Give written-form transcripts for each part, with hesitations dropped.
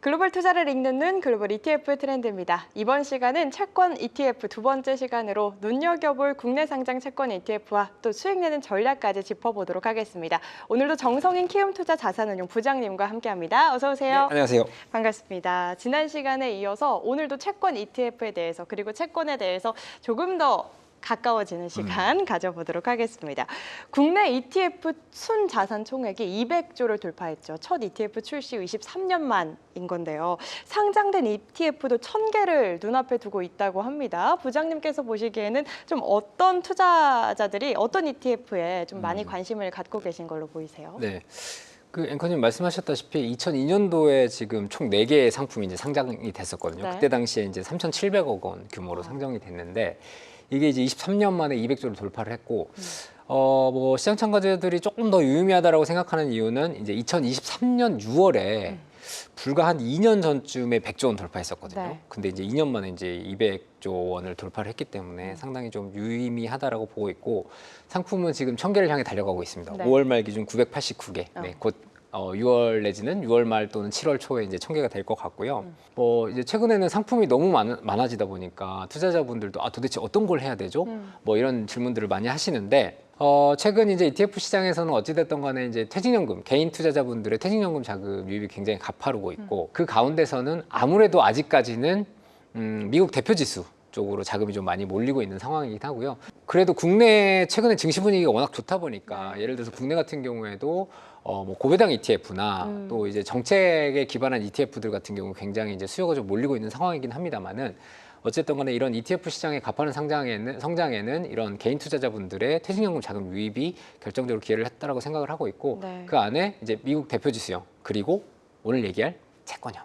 글로벌 투자를 읽는 눈 글로벌 ETF 트렌드입니다. 이번 시간은 채권 ETF 두 번째 시간으로 눈여겨볼 국내 상장 채권 ETF와 또 수익 내는 전략까지 짚어보도록 하겠습니다. 오늘도 정성인 키움투자 자산운용 부장님과 함께합니다. 어서 오세요. 네, 안녕하세요. 반갑습니다. 지난 시간에 이어서 오늘도 채권 ETF에 대해서 그리고 채권에 대해서 조금 더 가까워지는 시간 가져보도록 하겠습니다. 국내 ETF 순자산 총액이 200조를 돌파했죠. 첫 ETF 출시 후 23년 만인 건데요. 상장된 ETF도 1000개를 눈앞에 두고 있다고 합니다. 부장님께서 보시기에는 좀 어떤 투자자들이 어떤 ETF에 좀 많이 관심을 갖고 계신 걸로 보이세요? 네. 그 앵커님 말씀하셨다시피 2002년도에 지금 총 4개의 상품이 이제 상장이 됐었거든요. 네. 그때 당시에 이제 3,700억 원 규모로 상장이 됐는데 이게 이제 23년 만에 200조를 돌파를 했고 뭐 시장 참가자들이 조금 더 유의미하다라고 생각하는 이유는 이제 2023년 6월에 불과 한 2년 전쯤에 100조 원 돌파했었거든요. 네. 근데 이제 2년 만에 이제 200조 원을 돌파를 했기 때문에 상당히 좀 유의미하다라고 보고 있고 상품은 지금 1000개를 향해 달려가고 있습니다. 네. 5월 말 기준 989개. 네, 곧 6월 내지는 6월 말 또는 7월 초에 이제 1000개가 될 것 같고요. 뭐 이제 최근에는 상품이 너무 많아지다 보니까 투자자분들도 도대체 어떤 걸 해야 되죠? 뭐 이런 질문들을 많이 하시는데 최근 이제 ETF 시장에서는 어찌됐든 간에 이제 퇴직연금, 개인 투자자분들의 퇴직연금 자금 유입이 굉장히 가파르고 있고 그 가운데서는 아무래도 아직까지는 미국 대표지수 쪽으로 자금이 좀 많이 몰리고 있는 상황이긴 하고요. 그래도 국내 최근에 증시 분위기가 워낙 좋다 보니까 예를 들어서 국내 같은 경우에도 뭐 고배당 ETF나 또 이제 정책에 기반한 ETF들 같은 경우 굉장히 이제 수요가 좀 몰리고 있는 상황이긴 합니다만은 어쨌든 간에 이런 ETF 시장의 가파른 성장에는 이런 개인 투자자분들의 퇴직연금 자금 유입이 결정적으로 기여를 했다라고 생각을 하고 있고 그 안에 이제 미국 대표지수형 그리고 오늘 얘기할 채권형.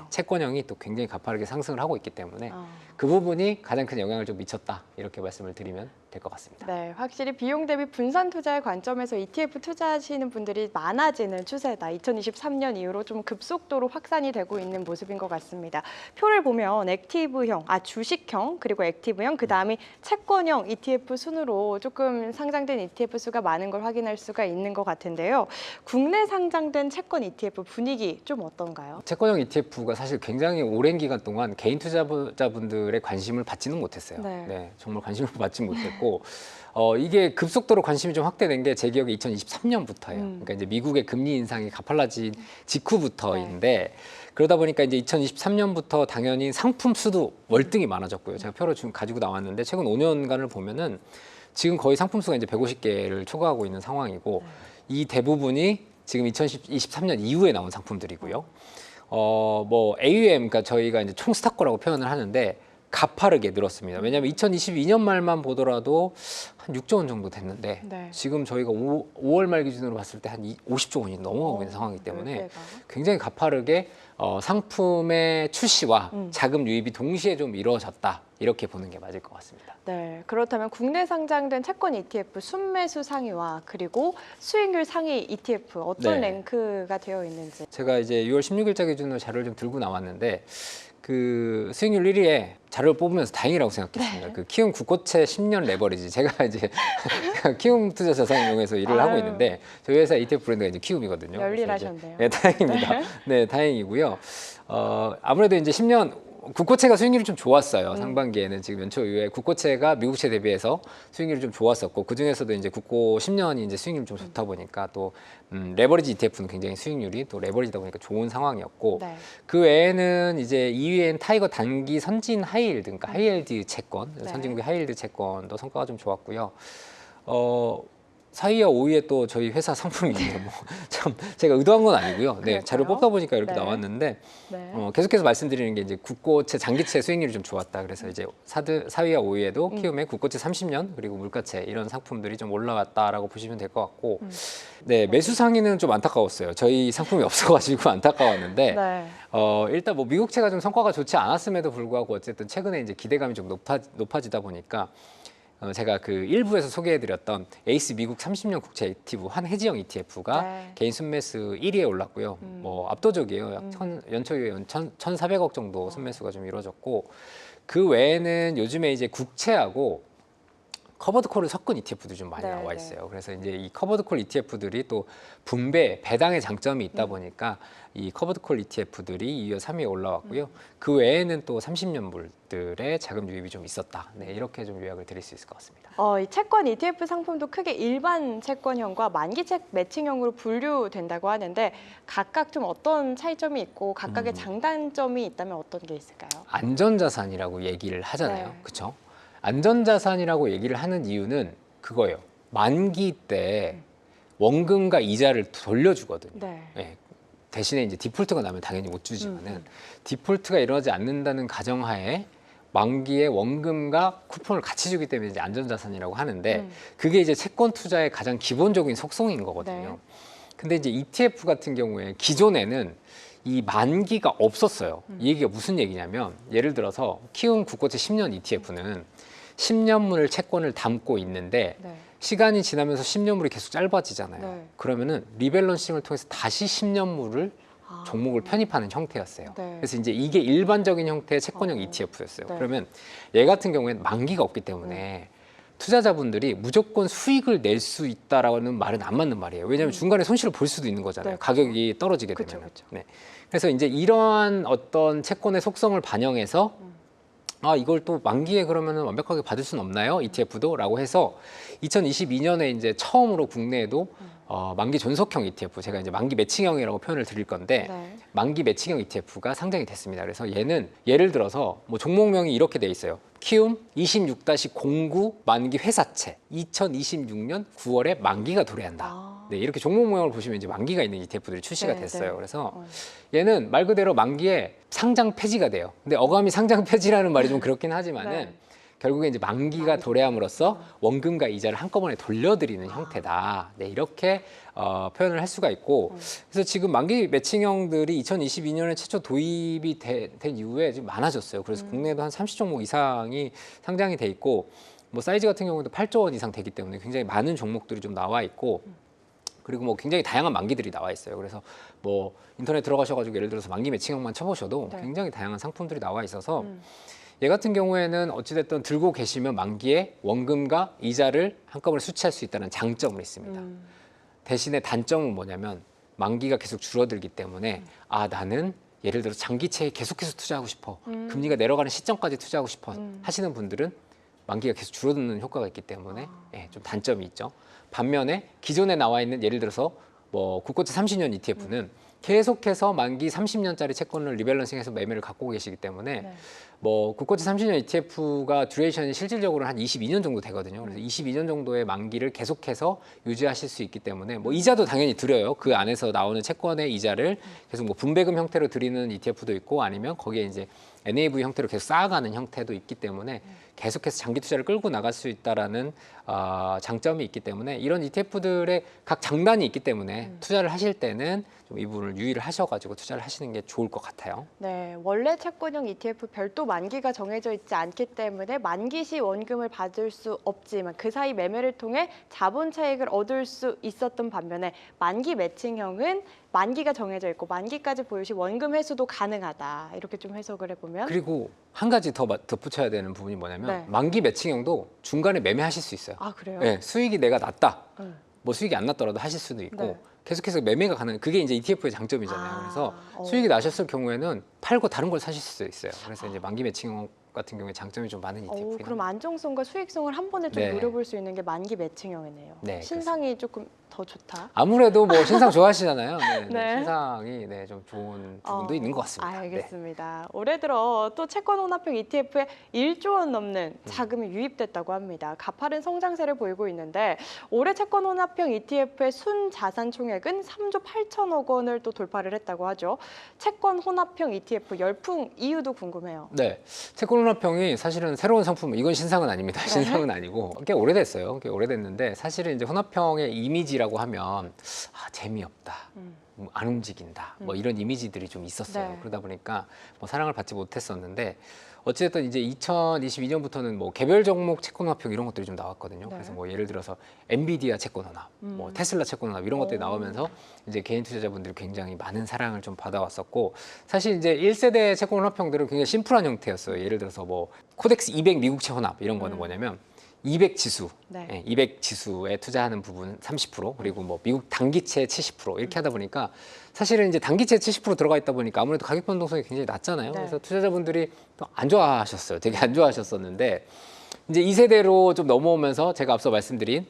채권형이 또 굉장히 가파르게 상승을 하고 있기 때문에 그 부분이 가장 큰 영향을 좀 미쳤다 이렇게 말씀을 드리면 될 것 같습니다. 네, 확실히 비용 대비 분산 투자의 관점에서 ETF 투자하시는 분들이 많아지는 추세다. 2023년 이후로 좀 급속도로 확산이 되고 있는 모습인 것 같습니다. 표를 보면 액티브형, 주식형 그리고 액티브형, 그 다음이 채권형 ETF 순으로 조금 상장된 ETF 수가 많은 걸 확인할 수가 있는 것 같은데요. 국내 상장된 채권 ETF 분위기 좀 어떤가요? 채권형 ETF가 사실 굉장히 오랜 기간 동안 개인 투자자분들의 관심을 받지는 못했어요. 네, 정말 관심을 받지 못했고 이게 급속도로 관심이 좀 확대된 게 제 기억에 2023년부터예요. 그러니까 이제 미국의 금리 인상이 가팔라진 직후부터인데 그러다 보니까 이제 2023년부터 당연히 상품 수도 월등히 많아졌고요. 제가 표를 지금 가지고 나왔는데 최근 5년간을 보면은 지금 거의 상품 수가 이제 150개를 초과하고 있는 상황이고 이 대부분이 지금 2023년 이후에 나온 상품들이고요. 뭐 AUM, 그러니까 저희가 이제 총 스탁거라고 표현을 하는데 가파르게 늘었습니다. 왜냐하면 2022년 말만 보더라도 한 6조 원 정도 됐는데 지금 저희가 5월 말 기준으로 봤을 때 한 50조 원이 넘어가고 있는 상황이기 때문에 굉장히 가파르게 상품의 출시와 자금 유입이 동시에 좀 이루어졌다. 이렇게 보는 게 맞을 것 같습니다. 네, 그렇다면 국내 상장된 채권 ETF 순매수 상위와 그리고 수익률 상위 ETF 어떤 랭크가 되어 있는지. 제가 이제 6월 16일자 기준으로 자료를 좀 들고 나왔는데 그 수익률 1위에 자료를 뽑으면서 다행이라고 생각했습니다. 그 키움 국고채 10년 레버리지. 제가 이제 키움 투자 자산운용에서 일을 하고 있는데 저희 회사 ETF 브랜드가 이제 키움이거든요. 열일하셨네요. 네, 다행입니다. 네, 다행이고요. 아무래도 이제 10년 국고채가 수익률이 좀 좋았어요. 상반기에는 지금 연초 이후에 국고채가 미국채 대비해서 수익률이 좀 좋았었고 그 중에서도 이제 국고 10년이 이제 수익률이 좀 좋다 보니까 또 레버리지 ETF는 굉장히 수익률이 또 레버리지다 보니까 좋은 상황이었고 그 외에는 이제 2위엔 타이거 단기 선진 하이힐드, 그러니까 하이힐드 채권, 선진국의 하이힐드 채권도 성과가 좀 좋았고요. 4위와 5위에 또 저희 회사 상품이에요. 참 제가 의도한 건 아니고요. 네, 자료 뽑다 보니까 이렇게 나왔는데 계속해서 말씀드리는 게 이제 국고채, 장기채 수익률이 좀 좋았다. 그래서 이제 4위와 5위에도 키움의 국고채 30년 그리고 물가채 이런 상품들이 좀 올라왔다라고 보시면 될 것 같고, 네, 매수 상위는 좀 안타까웠어요. 저희 상품이 없어가지고 안타까웠는데 일단 뭐 미국채가 좀 성과가 좋지 않았음에도 불구하고 어쨌든 최근에 이제 기대감이 좀 높아지다 보니까. 제가 그 일부에서 소개해드렸던 에이스 미국 30년 국채 액티브 환해지형 ETF가 개인 순매수 1위에 올랐고요. 뭐 압도적이에요. 연초 이후에 1,400억 정도 순매수가 좀 이루어졌고 그 외에는 요즘에 이제 국채하고 커버드 콜을 섞은 ETF도 좀 많이 네, 나와 네. 있어요. 그래서 이제 이 커버드 콜 ETF들이 또 분배, 배당의 장점이 있다 보니까 이 커버드 콜 ETF들이 이어 3위에 올라왔고요. 그 외에는 또 30년물들의 자금 유입이 좀 있었다. 네, 이렇게 좀 요약을 드릴 수 있을 것 같습니다. 이 채권 ETF 상품도 크게 일반 채권형과 만기채 매칭형으로 분류된다고 하는데 각각 좀 어떤 차이점이 있고 각각의 장단점이 있다면 어떤 게 있을까요? 안전자산이라고 얘기를 하잖아요. 네. 그렇죠? 안전자산이라고 얘기를 하는 이유는 그거예요. 만기 때 원금과 이자를 돌려주거든요. 네. 예, 대신에 이제 디폴트가 나면 당연히 못 주지만은 디폴트가 일어나지 않는다는 가정하에 만기에 원금과 쿠폰을 같이 주기 때문에 이제 안전자산이라고 하는데 그게 이제 채권 투자의 가장 기본적인 속성인 거거든요. 네. 근데 이제 ETF 같은 경우에 기존에는 이 만기가 없었어요. 이 얘기가 무슨 얘기냐면 예를 들어서 키움 국고채 10년 ETF는 10년물 채권을 담고 있는데 네. 시간이 지나면서 10년물이 계속 짧아지잖아요. 네. 그러면은 리밸런싱을 통해서 다시 10년물을 아. 종목을 편입하는 형태였어요. 네. 그래서 이제 이게 일반적인 형태의 채권형 ETF였어요. 네. 그러면 얘 같은 경우에는 만기가 없기 때문에 투자자분들이 무조건 수익을 낼 수 있다라는 말은 안 맞는 말이에요. 왜냐하면 중간에 손실을 볼 수도 있는 거잖아요. 네, 가격이 떨어지게 그쵸, 되면. 그쵸. 네. 그래서 이제 이러한 어떤 채권의 속성을 반영해서 아, 이걸 또 만기에 그러면은 완벽하게 받을 수는 없나요? ETF도? 라고 해서 2022년에 이제 처음으로 국내에도 만기 존속형 ETF, 제가 이제 만기 매칭형이라고 표현을 드릴 건데 네. 만기 매칭형 ETF가 상장이 됐습니다. 그래서 얘는 예를 들어서 뭐 종목명이 이렇게 돼 있어요. 키움 26-09 만기 회사채 2026년 9월에 만기가 도래한다. 아. 네, 이렇게 종목 모양을 보시면 이제 만기가 있는 ETF들이 출시가 네, 됐어요. 네. 그래서 얘는 말 그대로 만기에 상장 폐지가 돼요. 근데 어감이 상장 폐지라는 말이 좀 그렇긴 하지만은 네. 결국에 이제 만기가 도래함으로써 원금과 이자를 한꺼번에 돌려드리는 형태다. 네, 이렇게 표현을 할 수가 있고, 그래서 지금 만기 매칭형들이 2022년에 최초 도입이 된 이후에 지금 많아졌어요. 그래서 국내에도 한 30종목 이상이 상장이 돼 있고, 뭐 사이즈 같은 경우도 8조 원 이상 되기 때문에 굉장히 많은 종목들이 좀 나와 있고. 그리고 뭐 굉장히 다양한 만기들이 나와 있어요. 그래서 뭐 인터넷 들어가셔가지고 예를 들어서 만기 매칭형만 쳐보셔도 네. 굉장히 다양한 상품들이 나와 있어서 얘 같은 경우에는 어찌됐든 들고 계시면 만기에 원금과 이자를 한꺼번에 수취할 수 있다는 장점은 있습니다. 대신에 단점은 뭐냐면 만기가 계속 줄어들기 때문에 아, 나는 예를 들어 장기채에 계속해서 투자하고 싶어. 금리가 내려가는 시점까지 투자하고 싶어 하시는 분들은 만기가 계속 줄어드는 효과가 있기 때문에 예, 좀 단점이 있죠. 반면에 기존에 나와 있는 예를 들어서 뭐 국고채 30년 ETF는 계속해서 만기 30년짜리 채권을 리밸런싱해서 매매를 갖고 계시기 때문에 네. 뭐 국고채 30년 ETF가 듀레이션이 실질적으로 한 22년 정도 되거든요. 그래서 22년 정도의 만기를 계속해서 유지하실 수 있기 때문에 뭐 이자도 당연히 드려요. 그 안에서 나오는 채권의 이자를 계속 뭐 분배금 형태로 드리는 ETF도 있고 아니면 거기에 이제 NAV 형태로 계속 쌓아가는 형태도 있기 때문에 계속해서 장기 투자를 끌고 나갈 수 있다라는 장점이 있기 때문에 이런 ETF들의 각 장단이 있기 때문에 투자를 하실 때는 좀 이 부분을 유의를 하셔가지고 투자를 하시는 게 좋을 것 같아요. 네, 원래 채권형 ETF 별도 만기가 정해져 있지 않기 때문에 만기 시 원금을 받을 수 없지만 그 사이 매매를 통해 자본 차익을 얻을 수 있었던 반면에 만기 매칭형은 만기가 정해져 있고 만기까지 보유시 원금 회수도 가능하다. 이렇게 좀 해석을 해보면 그리고 한 가지 더 덧붙여야 되는 부분이 뭐냐면 네. 만기 매칭형도 중간에 매매하실 수 있어요. 아, 그래요? 네, 수익이 내가 났다. 네. 뭐 수익이 안 났더라도 하실 수도 있고 네. 계속해서 매매가 가능한 그게 이제 ETF의 장점이잖아요. 그래서 수익이 나셨을 경우에는 팔고 다른 걸 사실 수 있어요. 그래서 이제 만기 매칭형 같은 경우에 장점이 좀 많은 ETF긴 그럼 합니다. 안정성과 수익성을 한 번에 좀 네. 노려볼 수 있는 게 만기 매칭형이네요. 네, 신상이 조금 더 좋다. 아무래도 뭐 신상 좋아하시잖아요. 네, 네. 신상이 네, 좀 좋은 부분도 있는 것 같습니다. 네. 알겠습니다. 올해 들어 또 채권 혼합형 ETF에 1조 원 넘는 자금이 유입됐다고 합니다. 가파른 성장세를 보이고 있는데 올해 채권 혼합형 ETF의 순자산 총액은 3조 8천억 원을 또 돌파를 했다고 하죠. 채권 혼합형 ETF 열풍 이유도 궁금해요. 네, 채권 혼합형이 사실은 새로운 상품, 이건 신상은 아닙니다. 신상은 아니고 꽤 오래됐어요. 꽤 오래됐는데 사실은 이제 혼합형의 이미지라고 하면 재미없다, 안 움직인다, 뭐 이런 이미지들이 좀 있었어요. 네. 그러다 보니까 뭐 사랑을 받지 못했었는데 어쨌든 이제 2022년부터는 뭐 개별 종목 채권 혼합형 이런 것들이 좀 나왔거든요. 네. 그래서 뭐 예를 들어서 엔비디아 채권 혼합, 뭐 테슬라 채권 혼합 이런 것들이 나오면서 이제 개인 투자자분들이 굉장히 많은 사랑을 좀 받아왔었고 사실 이제 1세대 채권 혼합형들은 굉장히 심플한 형태였어요. 예를 들어서 뭐 코덱스 200 미국채 혼합 이런 거는 뭐냐면 200 지수, 네. 200 지수에 투자하는 부분 30% 그리고 뭐 미국 단기채 70% 이렇게 하다 보니까 사실은 이제 단기채 70% 들어가 있다 보니까 아무래도 가격 변동성이 굉장히 낮잖아요. 네. 그래서 투자자분들이 또 안 좋아하셨어요. 되게 안 좋아하셨었는데 이제 이 세대로 좀 넘어오면서 제가 앞서 말씀드린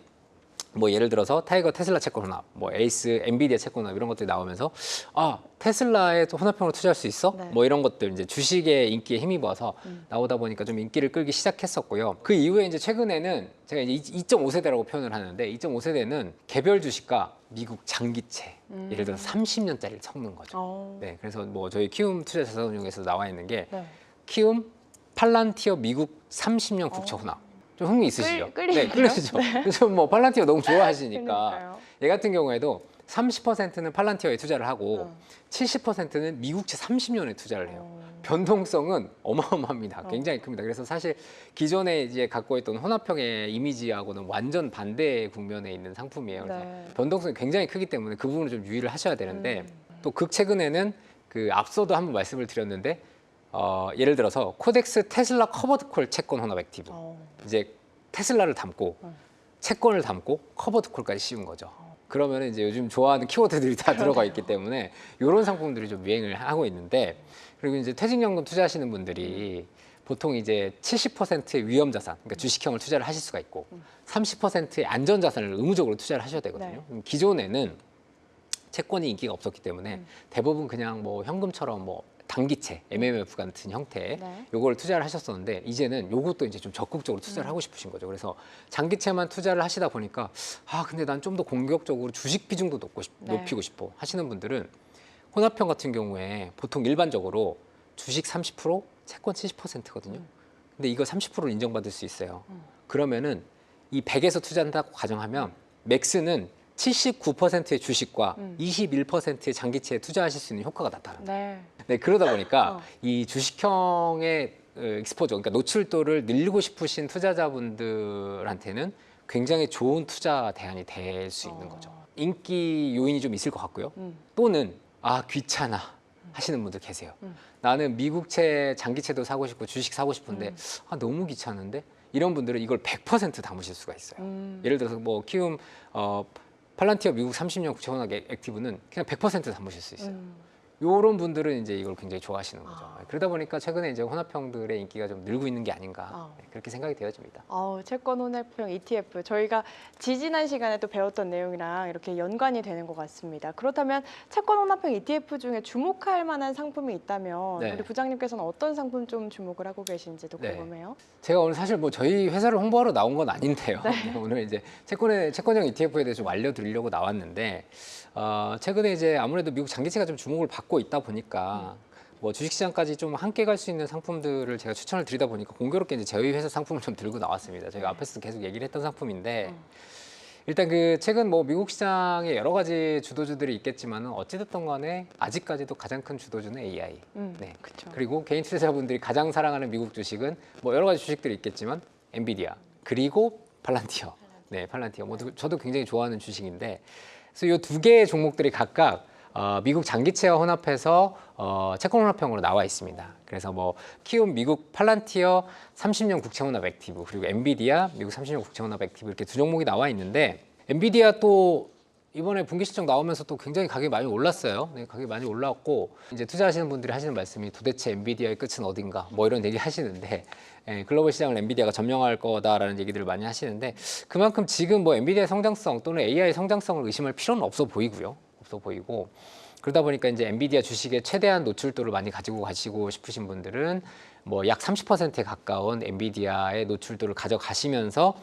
뭐 예를 들어서 타이거 테슬라 채권 혼합, 뭐 에이스 엔비디아 채권 혼합 이런 것들이 나오면서 아 테슬라에 또 혼합형으로 투자할 수 있어? 네. 뭐 이런 것들 이제 주식의 인기에 힘입어서 나오다 보니까 좀 인기를 끌기 시작했었고요. 그 이후에 이제 최근에는 제가 이제 2.5세대라고 표현을 하는데 2.5세대는 개별 주식과 미국 장기채 예를 들어서 30년짜리를 섞는 거죠. 네, 그래서 뭐 저희 키움 투자 자산운용에서 나와 있는 게 네. 키움 팔란티어 미국 30년 국채 혼합. 좀 흥미 있으시죠? 끌리네요. 네, 끌리시죠? 그래서 뭐 팔란티어 너무 좋아하시니까 그러니까요. 얘 같은 경우에도 30%는 팔란티어에 투자를 하고 70%는 미국채 30년에 투자를 해요. 변동성은 어마어마합니다. 굉장히 큽니다. 그래서 사실 기존에 이제 갖고 있던 혼합형의 이미지하고는 완전 반대의 국면에 있는 상품이에요. 그래서 네. 변동성이 굉장히 크기 때문에 그 부분을 좀 유의를 하셔야 되는데 또 극최근에는 그 앞서도 한번 말씀을 드렸는데 예를 들어서 코덱스 테슬라 커버드 콜 채권 혼합 액티브 이제 테슬라를 담고 채권을 담고 커버드 콜까지 씌운 거죠. 그러면 이제 요즘 좋아하는 키워드들이 다 들어가 있기 때문에 이런 상품들이 좀 유행을 하고 있는데 그리고 이제 퇴직연금 투자하시는 분들이 보통 이제 70%의 위험 자산, 그러니까 주식형을 투자를 하실 수가 있고 30%의 안전 자산을 의무적으로 투자를 하셔야 되거든요. 기존에는 채권이 인기가 없었기 때문에 대부분 그냥 뭐 현금처럼 뭐 단기채, MMF 같은 형태 네. 요걸 투자를 하셨었는데 이제는 요것도 이제 좀 적극적으로 투자를 하고 싶으신 거죠. 그래서 장기채만 투자를 하시다 보니까 아 근데 난 좀 더 공격적으로 주식 비중도 높이고 싶어 하시는 분들은 혼합형 같은 경우에 보통 일반적으로 주식 30%, 채권 70%거든요. 근데 이거 30%를 인정받을 수 있어요. 그러면은 이 100에서 투자한다고 가정하면 맥스는 79%의 주식과 21%의 장기채에 투자하실 수 있는 효과가 나타납니다. 네. 네, 그러다 보니까 이 주식형의 익스포저, 그러니까 노출도를 늘리고 싶으신 투자자분들한테는 굉장히 좋은 투자 대안이 될 수 있는 거죠. 인기 요인이 좀 있을 것 같고요. 또는 아 귀찮아 하시는 분들 계세요. 나는 미국채, 장기채도 사고 싶고 주식 사고 싶은데 아 너무 귀찮은데 이런 분들은 이걸 100% 담으실 수가 있어요. 예를 들어서 뭐 키움 팔란티어 미국 30년 국채혼합 액티브는 그냥 100% 담으실 수 있어요. 이런 분들은 이제 이걸 굉장히 좋아하시는 거죠. 그러다 보니까 최근에 이제 혼합형들의 인기가 좀 늘고 있는 게 아닌가 그렇게 생각이 되어집니다. 채권 혼합형 ETF 저희가 지지난 시간에 또 배웠던 내용이랑 이렇게 연관이 되는 것 같습니다. 그렇다면 채권 혼합형 ETF 중에 주목할 만한 상품이 있다면 네. 우리 부장님께서는 어떤 상품 좀 주목을 하고 계신지도 네. 궁금해요. 제가 오늘 사실 뭐 저희 회사를 홍보하러 나온 건 아닌데요. 오늘 이제 채권형 ETF에 대해서 좀 알려드리려고 나왔는데 최근에 이제 아무래도 미국 장기채가 좀 주목을 받고 있다 보니까 뭐 주식시장까지 좀 함께 갈 수 있는 상품들을 제가 추천을 드리다 보니까 공교롭게 이제 저희 회사 상품을 좀 들고 나왔습니다. 저희가 앞에서 계속 얘기를 했던 상품인데 일단 그 최근 뭐 미국 시장에 여러 가지 주도주들이 있겠지만은 어찌됐든 간에 아직까지도 가장 큰 주도주는 AI. 네. 그쵸. 그리고 개인 투자자분들이 가장 사랑하는 미국 주식은 뭐 여러 가지 주식들이 있겠지만 엔비디아 그리고 팔란티어. 네, 팔란티어. 뭐 저도 굉장히 좋아하는 주식인데 그래서 이 두 개의 종목들이 각각 미국 장기채와 혼합해서 채권 혼합형으로 나와 있습니다. 그래서 뭐 키움 미국 팔란티어 30년 국채 혼합 액티브 그리고 엔비디아 미국 30년 국채 혼합 액티브 이렇게 두 종목이 나와 있는데 엔비디아 또 이번에 분기 실적 나오면서 또 굉장히 가격이 많이 올랐어요. 네, 가격이 많이 올랐고 이제 투자하시는 분들이 하시는 말씀이 도대체 엔비디아의 끝은 어딘가 뭐 이런 얘기 하시는데 글로벌 시장을 엔비디아가 점령할 거다라는 얘기들을 많이 하시는데 그만큼 지금 뭐 엔비디아의 성장성 또는 AI의 성장성을 의심할 필요는 없어 보이고요. 없어 보이고 그러다 보니까 이제 엔비디아 주식의 최대한 노출도를 많이 가지고 가시고 싶으신 분들은 뭐 약 30%에 가까운 엔비디아의 노출도를 가져가시면서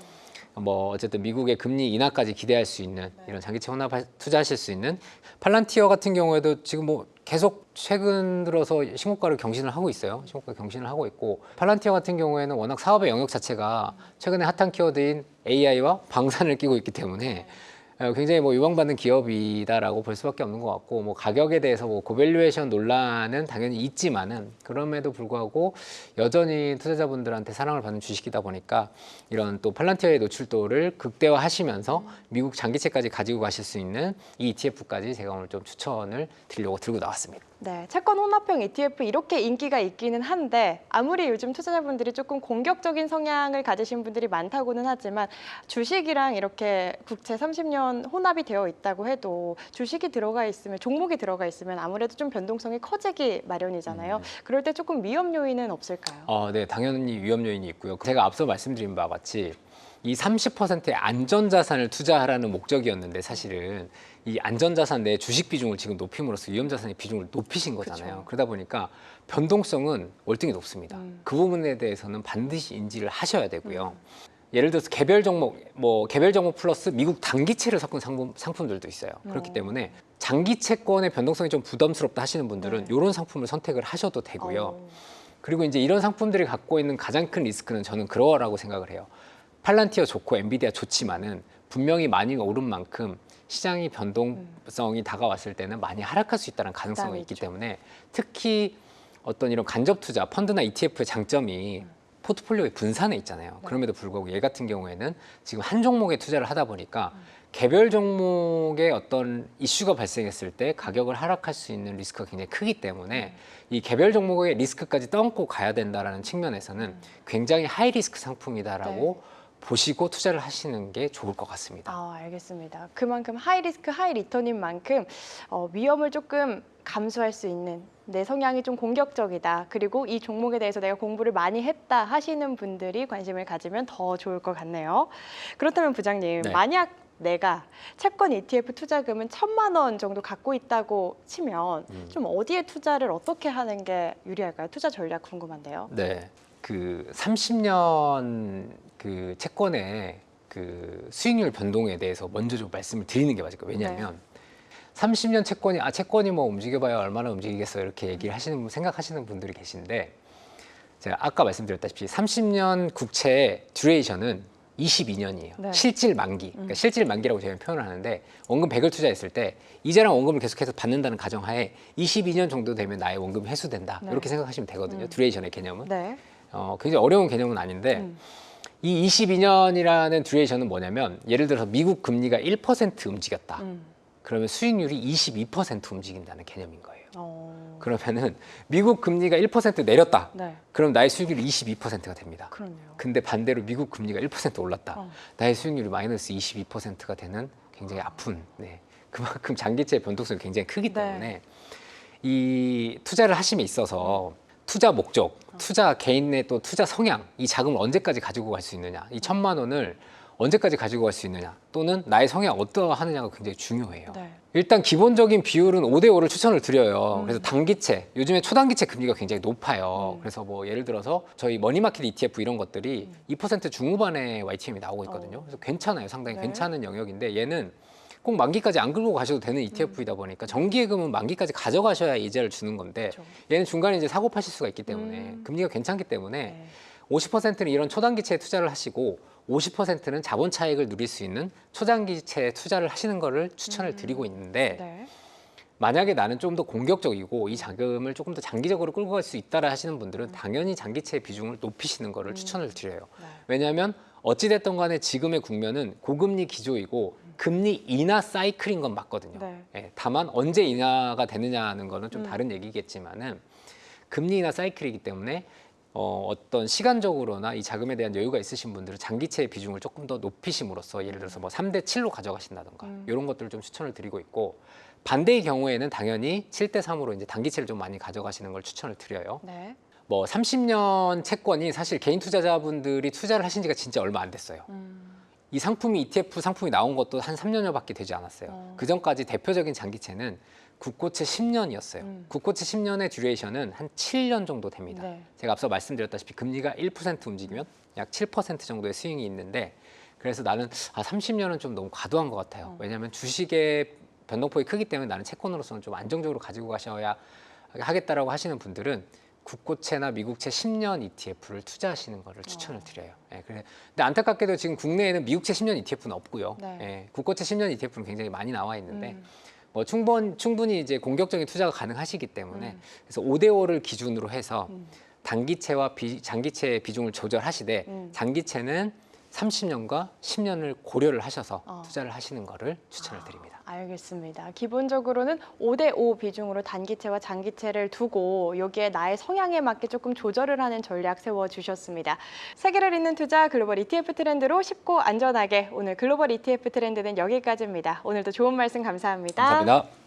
뭐 어쨌든 미국의 금리 인하까지 기대할 수 있는 이런 장기채 혼합 투자하실 수 있는 팔란티어 같은 경우에도 지금 뭐 계속 최근 들어서 신고가를 경신을 하고 있어요. 신고가 경신을 하고 있고 팔란티어 같은 경우에는 워낙 사업의 영역 자체가 최근에 핫한 키워드인 AI와 방산을 끼고 있기 때문에 굉장히 뭐 유망받는 기업이다라고 볼 수밖에 없는 것 같고 뭐 가격에 대해서 뭐 고밸류에이션 논란은 당연히 있지만은 그럼에도 불구하고 여전히 투자자분들한테 사랑을 받는 주식이다 보니까 이런 또 팔란티어의 노출도를 극대화하시면서 미국 장기채까지 가지고 가실 수 있는 이 ETF까지 제가 오늘 좀 추천을 드리려고 들고 나왔습니다. 네, 채권 혼합형 ETF 이렇게 인기가 있기는 한데 아무리 요즘 투자자분들이 조금 공격적인 성향을 가지신 분들이 많다고는 하지만 주식이랑 이렇게 국채 30년 혼합이 되어 있다고 해도 주식이 들어가 있으면 종목이 들어가 있으면 아무래도 좀 변동성이 커지기 마련이잖아요. 그럴 때 조금 위험 요인은 없을까요? 네, 당연히 위험 요인이 있고요. 제가 앞서 말씀드린 바와 같이 이 30%의 안전자산을 투자하라는 목적이었는데 사실은 이 안전자산 내 주식 비중을 지금 높임으로써 위험자산의 비중을 높이신 거잖아요. 그쵸. 그러다 보니까 변동성은 월등히 높습니다. 그 부분에 대해서는 반드시 인지를 하셔야 되고요. 예를 들어서 개별 종목, 개별 종목 플러스 미국 단기채를 섞은 상품들도 있어요. 그렇기 때문에 장기 채권의 변동성이 좀 부담스럽다 하시는 분들은 이런 상품을 선택을 하셔도 되고요. 그리고 이제 이런 상품들이 갖고 있는 가장 큰 리스크는 저는 그러라고 생각을 해요. 팔란티어 좋고 엔비디아 좋지만은 분명히 많이 오른 만큼 시장이 변동성이 다가왔을 때는 많이 하락할 수 있다는 가능성이 있기 때문에 특히 어떤 이런 간접 투자, 펀드나 ETF의 장점이 포트폴리오의 분산에 있잖아요. 그럼에도 불구하고 얘 같은 경우에는 지금 한 종목에 투자를 하다 보니까 개별 종목의 어떤 이슈가 발생했을 때 가격을 하락할 수 있는 리스크가 굉장히 크기 때문에 이 개별 종목의 리스크까지 떠안고 가야 된다는 측면에서는 굉장히 하이 리스크 상품이다라고 보시고 투자를 하시는 게 좋을 것 같습니다. 알겠습니다. 그만큼 하이 리스크 하이 리턴인 만큼 위험을 조금 감수할 수 있는 내 성향이 좀 공격적이다. 그리고 이 종목에 대해서 내가 공부를 많이 했다 하시는 분들이 관심을 가지면 더 좋을 것 같네요. 그렇다면 부장님, 만약 내가 채권 ETF 투자금은 1,000만 원 정도 갖고 있다고 치면 좀 어디에 투자를 어떻게 하는 게 유리할까요? 투자 전략 궁금한데요. 네, 그 30년 그 채권의 그 수익률 변동에 대해서 먼저 좀 말씀을 드리는 게 맞을 거예요. 왜냐하면 30년 채권이 뭐 움직여봐야 얼마나 움직이겠어 이렇게 얘기를 생각하시는 분들이 계신데 제가 아까 말씀드렸다시피 30년 국채의 듀레이션은 22년이에요. 실질 만기. 그러니까 실질 만기라고 저희는 표현을 하는데 원금 100을 투자했을 때 이자랑 원금을 계속해서 받는다는 가정하에 22년 정도 되면 나의 원금이 회수된다. 이렇게 생각하시면 되거든요. 듀레이션의 개념은. 굉장히 어려운 개념은 아닌데 이 22년이라는 듀레이션은 뭐냐면 예를 들어서 미국 금리가 1% 움직였다. 그러면 수익률이 22% 움직인다는 개념인 거예요. 그러면은 미국 금리가 1% 내렸다. 그럼 나의 수익률이 22%가 됩니다. 근데 반대로 미국 금리가 1% 올랐다. 나의 수익률이 마이너스 22%가 되는 굉장히 아픈, 그만큼 장기채의 변동성이 굉장히 크기 때문에 이 투자를 하심에 있어서 투자 목적, 투자 개인의 또 투자 성향, 이 자금을 언제까지 가지고 갈 수 있느냐, 이 1,000만 원을 언제까지 가지고 갈 수 있느냐, 또는 나의 성향 어떠하느냐가 굉장히 중요해요. 일단 기본적인 비율은 5대5를 추천을 드려요. 그래서 단기채, 요즘에 초단기채 금리가 굉장히 높아요. 그래서 뭐 예를 들어서 저희 머니마켓 ETF 이런 것들이 2% 중후반에 YTM이 나오고 있거든요. 그래서 괜찮아요. 상당히 괜찮은 영역인데 얘는 꼭 만기까지 안 긁고 가셔도 되는 ETF이다 보니까 정기예금은 만기까지 가져가셔야 이자를 주는 건데 얘는 중간에 이제 사고 파실 수가 있기 때문에 금리가 괜찮기 때문에 50%는 이런 초단기채에 투자를 하시고 50%는 자본 차익을 누릴 수 있는 초장기채에 투자를 하시는 거를 추천을 드리고 있는데 만약에 나는 좀 더 공격적이고 이 자금을 조금 더 장기적으로 끌고 갈 수 있다라 하시는 분들은 당연히 장기채의 비중을 높이시는 거를 추천을 드려요. 왜냐하면 어찌됐든 간에 지금의 국면은 고금리 기조이고 금리 인하 사이클인 건 맞거든요. 다만 언제 인하가 되느냐는 거는 좀 다른 얘기겠지만은 금리 인하 사이클이기 때문에 어떤 시간적으로나 이 자금에 대한 여유가 있으신 분들은 장기채의 비중을 조금 더 높이심으로써 예를 들어서 뭐 3대 7로 가져가신다던가 이런 것들을 좀 추천을 드리고 있고 반대의 경우에는 당연히 7대 3으로 이제 단기채를 좀 많이 가져가시는 걸 추천을 드려요. 뭐 30년 채권이 사실 개인 투자자분들이 투자를 하신 지가 진짜 얼마 안 됐어요. 이 상품이 ETF 상품이 나온 것도 한 3년여밖에 되지 않았어요. 그 전까지 대표적인 장기채는 국고채 10년이었어요. 국고채 10년의 듀레이션은 한 7년 정도 됩니다. 제가 앞서 말씀드렸다시피 금리가 1% 움직이면 약 7% 정도의 스윙이 있는데 그래서 나는 30년은 좀 너무 과도한 것 같아요. 왜냐하면 주식의 변동폭이 크기 때문에 나는 채권으로서는 좀 안정적으로 가지고 가셔야 하겠다라고 하시는 분들은 국고채나 미국채 10년 ETF를 투자하시는 것을 추천을 드려요. 근데 안타깝게도 지금 국내에는 미국채 10년 ETF는 없고요. 국고채 10년 ETF는 굉장히 많이 나와 있는데 뭐 충분히 이제 공격적인 투자가 가능하시기 때문에 그래서 5대5를 기준으로 해서 단기채와 장기채의 비중을 조절하시되 장기채는 30년과 10년을 고려를 하셔서 투자를 하시는 거를 추천을 드립니다. 알겠습니다. 기본적으로는 5대5 비중으로 단기채와 장기채를 두고 여기에 나의 성향에 맞게 조금 조절을 하는 전략 세워주셨습니다. 세계를 잇는 투자 글로벌 ETF 트렌드로 쉽고 안전하게 오늘 글로벌 ETF 트렌드는 여기까지입니다. 오늘도 좋은 말씀 감사합니다. 감사합니다.